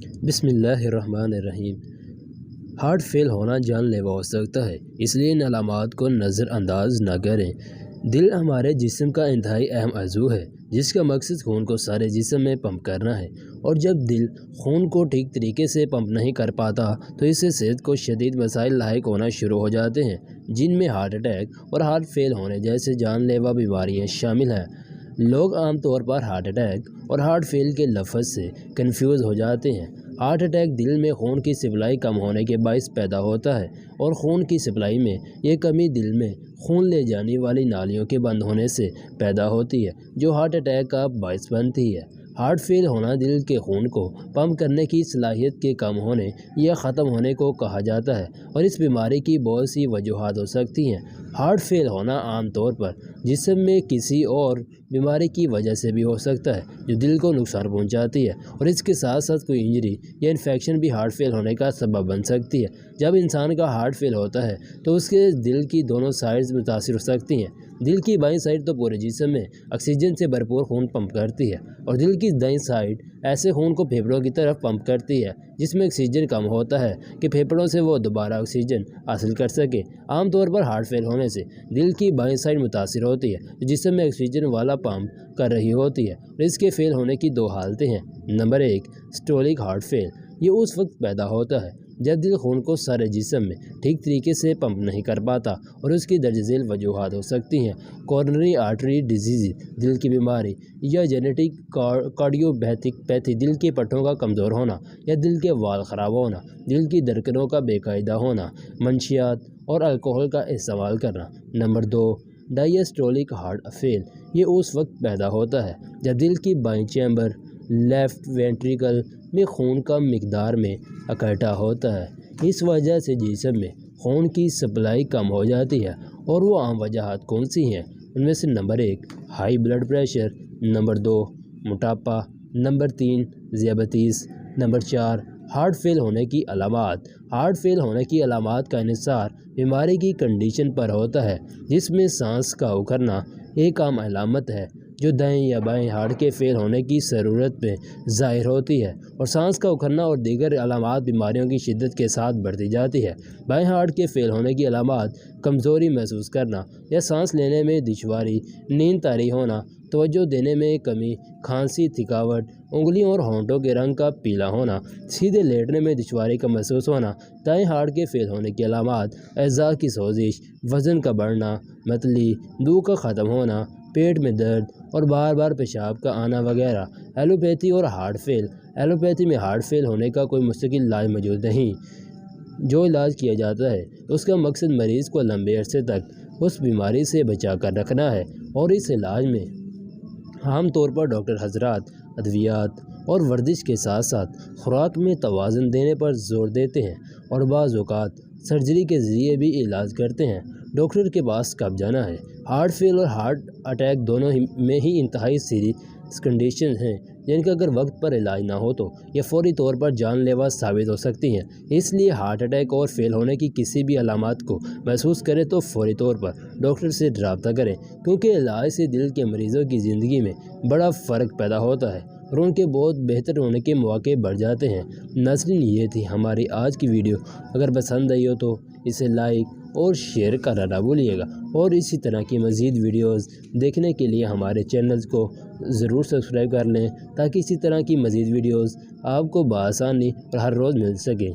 بسم اللہ الرحمن الرحیم۔ ہارٹ فیل ہونا جان لیوا ہو سکتا ہے، اس لیے ان علامات کو نظر انداز نہ کریں۔ دل ہمارے جسم کا انتہائی اہم عضو ہے جس کا مقصد خون کو سارے جسم میں پمپ کرنا ہے، اور جب دل خون کو ٹھیک طریقے سے پمپ نہیں کر پاتا تو اس سے صحت کو شدید مسائل لاحق ہونا شروع ہو جاتے ہیں، جن میں ہارٹ اٹیک اور ہارٹ فیل ہونے جیسے جان لیوا بیماریاں شامل ہیں۔ لوگ عام طور پر ہارٹ اٹیک اور ہارٹ فیل کے لفظ سے کنفیوز ہو جاتے ہیں۔ ہارٹ اٹیک دل میں خون کی سپلائی کم ہونے کے باعث پیدا ہوتا ہے، اور خون کی سپلائی میں یہ کمی دل میں خون لے جانے والی نالیوں کے بند ہونے سے پیدا ہوتی ہے، جو ہارٹ اٹیک کا باعث بنتی ہے۔ ہارٹ فیل ہونا دل کے خون کو پمپ کرنے کی صلاحیت کے کم ہونے یا ختم ہونے کو کہا جاتا ہے، اور اس بیماری کی بہت سی وجوہات ہو سکتی ہیں۔ ہارٹ فیل ہونا عام طور پر جسم میں کسی اور بیماری کی وجہ سے بھی ہو سکتا ہے جو دل کو نقصان پہنچاتی ہے، اور اس کے ساتھ ساتھ کوئی انجری یا انفیکشن بھی ہارٹ فیل ہونے کا سبب بن سکتی ہے۔ جب انسان کا ہارٹ فیل ہوتا ہے تو اس کے دل کی دونوں سائڈز متاثر ہو سکتی ہیں۔ دل کی بائیں سائڈ تو پورے جسم میں آکسیجن سے بھرپور خون پمپ کرتی ہے، اور دل کی دائیں سائڈ ایسے خون کو پھیپھڑوں کی طرف پمپ کرتی ہے جس میں آکسیجن کم ہوتا ہے کہ پھیپھڑوں سے وہ دوبارہ آکسیجن حاصل کر سکے۔ عام طور پر ہارٹ فیل ہونے سے دل کی بائیں سائڈ متاثر ہوتی ہے جو جسم میں آکسیجن والا پمپ کر رہی ہوتی ہے، اور اس کے فیل ہونے کی دو حالتیں ہیں۔ نمبر 1، سٹولک ہارٹ فیل۔ یہ اس وقت پیدا ہوتا ہے جب دل خون کو سارے جسم میں ٹھیک طریقے سے پمپ نہیں کر پاتا، اور اس کی درج ذیل وجوہات ہو سکتی ہیں: کورونری آرٹری ڈیزیز دل کی بیماری، یا جینیٹک کارڈیوپیتھی دل کے پٹھوں کا کمزور ہونا یا دل کے وال خراب ہونا، دل کی دھڑکنوں کا بے قاعدہ ہونا، منشیات اور الکحل کا استعمال کرنا۔ نمبر 2، ڈائیسٹولک ہارٹ فیل۔ یہ اس وقت پیدا ہوتا ہے جب دل کی بائیں چیمبر لیفٹ وینٹریکل میں خون کم مقدار میں اکٹھا ہوتا ہے۔ اس وجہ سے جسم میں خون کی سپلائی کم ہو جاتی ہے، اور وہ عام وجوہات کون سی ہیں؟ ان میں سے number 1، high blood pressure. Number 2، موٹاپا۔ نمبر 3، ذیابیطس۔ نمبر 4، ہارٹ فیل ہونے کی علامات۔ ہارٹ فیل ہونے کی علامات کا انحصار بیماری کی کنڈیشن پر ہوتا ہے، جس میں سانس کا اکھڑنا ایک عام علامت ہے جو دائیں یا بائیں ہارٹ کے فیل ہونے کی صورت میں ظاہر ہوتی ہے، اور سانس کا اکھڑنا اور دیگر علامات بیماریوں کی شدت کے ساتھ بڑھتی جاتی ہے۔ بائیں ہارٹ کے فیل ہونے کی علامات: کمزوری محسوس کرنا یا سانس لینے میں دشواری، نیند طاری ہونا، توجہ دینے میں کمی، کھانسی، تھکاوٹ، انگلیوں اور ہونٹوں کے رنگ کا پیلا ہونا، سیدھے لیٹنے میں دشواری کا محسوس ہونا۔ دائیں ہارٹ کے فیل ہونے کی علامات: اعضاء کی سوزش، وزن کا بڑھنا، متلی، دودھ کا ختم ہونا، پیٹ میں درد اور بار بار پیشاب کا آنا وغیرہ۔ ایلوپیتھی اور ہارٹ فیل۔ ایلوپیتھی میں ہارٹ فیل ہونے کا کوئی مستقل علاج موجود نہیں۔ جو علاج کیا جاتا ہے اس کا مقصد مریض کو لمبے عرصے تک اس بیماری سے بچا کر رکھنا ہے، اور اس علاج میں عام طور پر ڈاکٹر حضرات ادویات اور ورزش کے ساتھ ساتھ خوراک میں توازن دینے پر زور دیتے ہیں، اور بعض اوقات سرجری کے ذریعے بھی علاج کرتے ہیں۔ ڈاکٹر کے پاس کب جانا ہے؟ ہارٹ فیل اور ہارٹ اٹیک دونوں میں ہی انتہائی سیریس کنڈیشن ہیں جن کا اگر وقت پر علاج نہ ہو تو یہ فوری طور پر جان لیوا ثابت ہو سکتی ہیں۔ اس لیے ہارٹ اٹیک اور فیل ہونے کی کسی بھی علامات کو محسوس کریں تو فوری طور پر ڈاکٹر سے رابطہ کریں، کیونکہ علاج سے دل کے مریضوں کی زندگی میں بڑا فرق پیدا ہوتا ہے اور ان کے بہت بہتر ہونے کے مواقع بڑھ جاتے ہیں۔ ناظرین، یہ تھی ہماری آج کی ویڈیو۔ اگر پسند آئی ہو تو اسے لائک اور شیئر کرنا نہ بھولیے گا، اور اسی طرح کی مزید ویڈیوز دیکھنے کے لیے ہمارے چینلز کو ضرور سبسکرائب کر لیں، تاکہ اسی طرح کی مزید ویڈیوز آپ کو بآسانی اور ہر روز مل سکیں۔